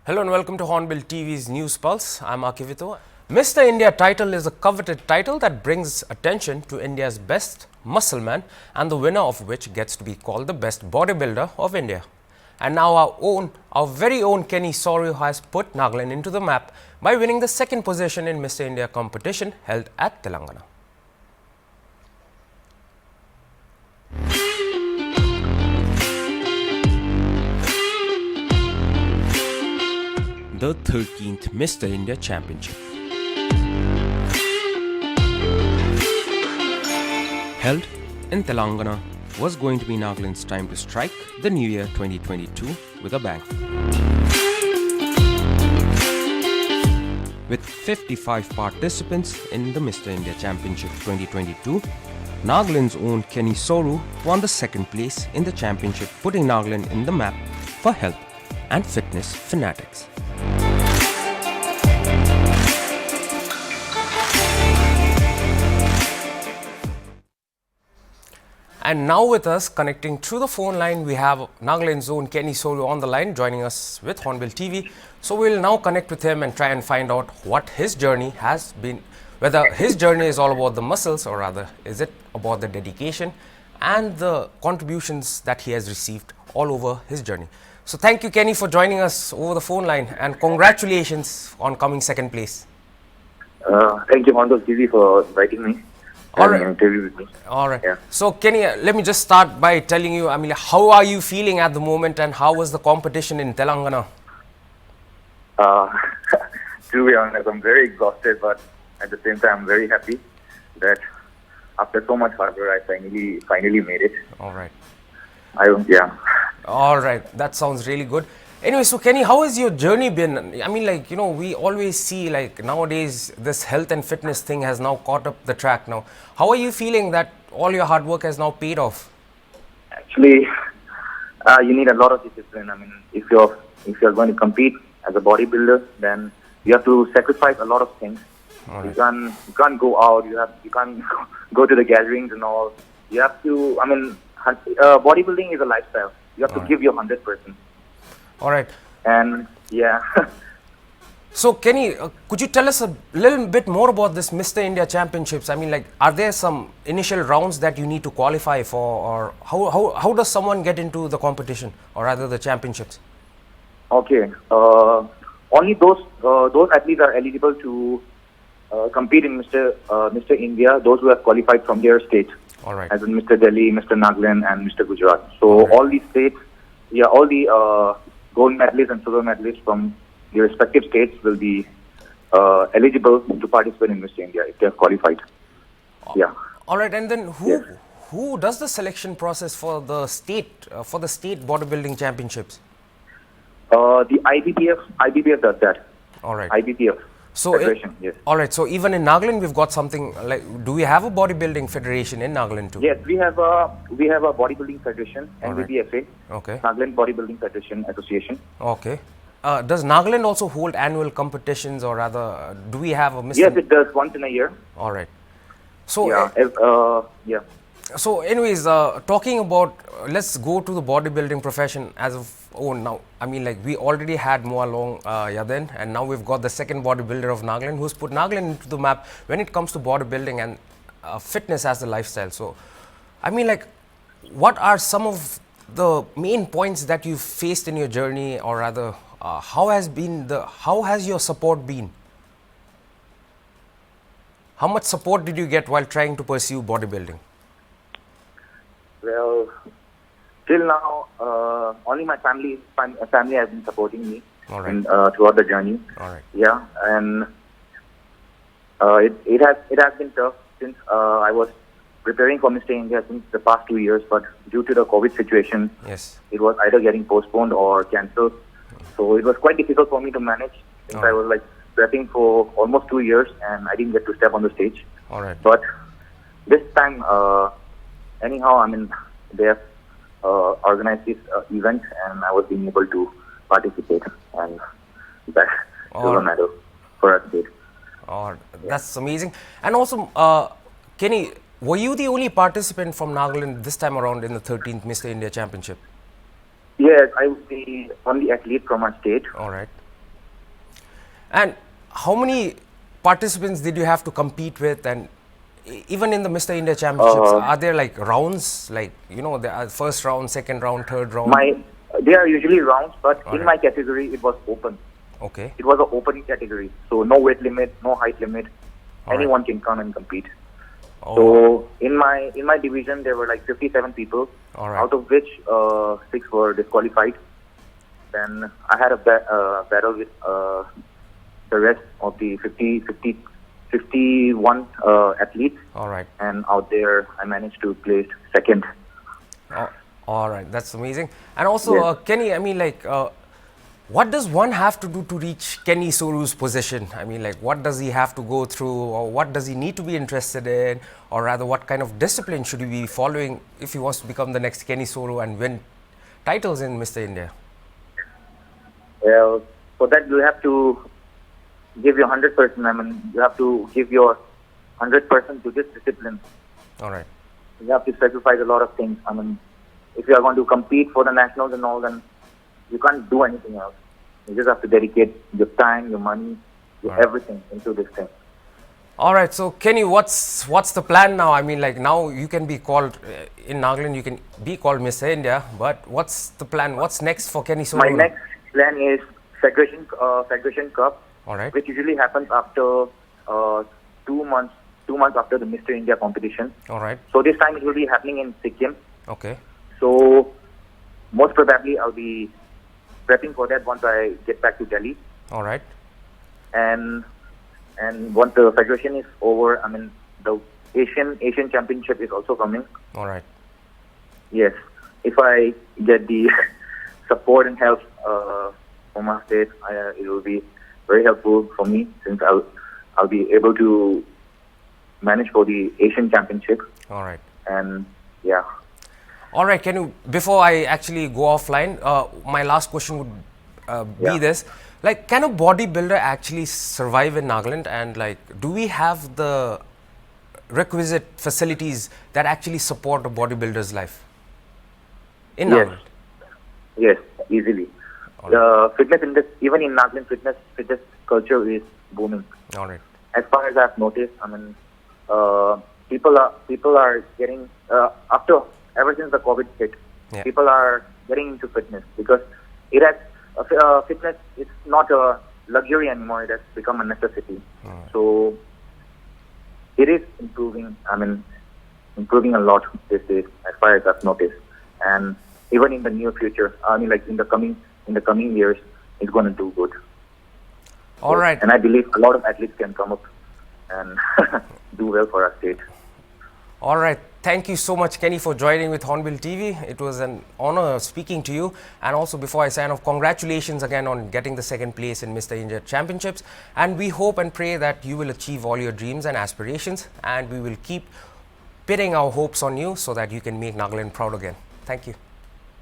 Hello and welcome to Hornbill TV's News Pulse. I'm Akivito. Mr. India title is a coveted title that brings attention to India's best muscle man, and the winner of which gets to be called the best bodybuilder of India. And now our very own Kenny Soru has put Nagaland into the map by winning the second position in Mr. India competition held at Telangana. The 13th Mr. India Championship. Held in Telangana was going to be Nagaland's time to strike the new year 2022 with a bang. With 55 participants in the Mr. India Championship 2022, Nagaland's own Kenny Soru won the second place in the championship, putting Nagaland in the map for health and fitness fanatics. And now with us, connecting through the phone line, we have Nagaland's own Kenny Soru on the line, joining us with Hornbill TV. So we'll now connect with him and try and find out what his journey has been, whether his journey is all about the muscles or rather is it about the dedication and the contributions that he has received all over his journey. So thank you, Kenny, for joining us over the phone line, and congratulations on coming second place. Thank you, Hornbill TV, for inviting me. All right. Interview with me. All right. Yeah. So, Kenny, let me just start by telling you, how are you feeling at the moment and how was the competition in Telangana? To be honest, I'm very exhausted, but at the same time, I'm very happy that after so much hard work, I finally made it. All right. Yeah. All right. That sounds really good. Anyway, so Kenny, how has your journey been? We always see nowadays this health and fitness thing has now caught up the track now. How are you feeling that all your hard work has now paid off? Actually, you need a lot of discipline. If you're going to compete as a bodybuilder, then you have to sacrifice a lot of things. All right. You can't go out. You can't go to the gatherings and all. You have to. Bodybuilding is a lifestyle. You have to give your 100%. All right. And yeah. So, Kenny, could you tell us a little bit more about this Mr. India Championships? Are there some initial rounds that you need to qualify for, or how does someone get into the competition, or rather the championships? Okay. Only those athletes are eligible to compete in Mr. India. Those who have qualified from their state. All right. As in Mr. Delhi, Mr. Nagaland, and Mr. Gujarat. So all these states, all the gold medalists and silver medalists from their respective states will be eligible to participate in Mr. India if they have qualified. Yeah. All right, and then who does the selection process for the state bodybuilding championships? The IBBF does that. All right. IBBF. So Federation, yes. All right. So even in Nagaland, we've got something like. Do we have a bodybuilding federation in Nagaland too? Yes, we have a bodybuilding federation, NBBFA. Okay. Nagaland Bodybuilding Federation Association. Okay. Does Nagaland also hold annual competitions, or rather, do we have a Mr. Yes, it does once in a year. All right. So Yeah. So, anyways, talking about, let's go to the bodybuilding profession as of now. We already had Moa Long Yaden, and now we've got the second bodybuilder of Nagaland who's put Nagaland into the map when it comes to bodybuilding and fitness as a lifestyle. So, what are some of the main points that you've faced in your journey, or rather, how has your support been? How much support did you get while trying to pursue bodybuilding? Well, till now, only my family has been supporting me. All right. And throughout the journey. All right. Yeah, and it has been tough since I was preparing for Mr. India since the past 2 years, but due to the COVID situation, Yes. it was either getting postponed or cancelled. So it was quite difficult for me to manage since I was prepping for almost 2 years and I didn't get to step on the stage. All right. But this time, anyhow, they have organized this event and I was being able to participate and back silver medal for our state. That's amazing. And also, Kenny, were you the only participant from Nagaland this time around in the 13th Mr. India Championship? Yes, I was the only athlete from our state. All right. And how many participants did you have to compete with? And even in the Mr. India Championships, are there like rounds, like, you know, the first round, second round, third round? There are usually rounds, but in Alright. my category, it was open. Okay. It was an open category, so no weight limit, no height limit. Alright. Anyone can come and compete. Oh, So in my division, there were like 57 people, Alright. out of which 6 were disqualified. Then I had a battle with the rest of the 51 athletes, all right. and out there I managed to place second. Oh, all right. That's amazing. And also, Yes. Kenny, I mean, like, what does one have to do to reach Kenny Soru's position? I mean, like, what does he have to go through, or what does he need to be interested in, or rather, what kind of discipline should he be following if he wants to become the next Kenny Soru and win titles in Mr. India? Well, for that you have to give your 100%. I mean, you have to give your 100% to this discipline. All right. You have to sacrifice a lot of things. I mean, if you are going to compete for the nationals and all, then you can't do anything else. You just have to dedicate your time, your money, your Right. everything into this thing. All right. So, Kenny, what's the plan now? I mean, like, now you can be called in Nagaland, you can be called Mr. India, but what's the plan? What's next for Kenny Soru? My next plan is Federation Cup, All right. which usually happens after 2 months. 2 months after the Mr. India competition. All right. So this time it will be happening in Sikkim. Okay. So most probably I'll be prepping for that once I get back to Delhi. All right. And once the federation is over, I mean the Asian Championship is also coming. All right. Yes, if I get the support and help from my state, it will be very helpful for me, since I'll be able to manage for the Asian Championship. All right. And yeah. All right, can you, before I actually go offline, my last question would be Yeah. this. Like, can a bodybuilder actually survive in Nagaland? And like, do we have the requisite facilities that actually support a bodybuilder's life in Yes. Nagaland? Yes, easily. All The fitness industry, even in Nagaland, fitness culture is booming. All right. As far as I've noticed, I mean, people are getting ever since the COVID hit, Yeah. people are getting into fitness, because it has fitness. It's not a luxury anymore; it has become a necessity. So it is improving. I mean, improving a lot these days, as far as I've noticed, and even in the near future, I mean, like in the coming years, it's going to do good. All right. And I believe a lot of athletes can come up and do well for our state. All right. Thank you so much, Kenny, for joining with Hornbill TV. It was an honor speaking to you. And also, before I sign off, congratulations again on getting the second place in Mr. India Championships. And we hope and pray that you will achieve all your dreams and aspirations. And we will keep pitting our hopes on you so that you can make Nagaland proud again. Thank you.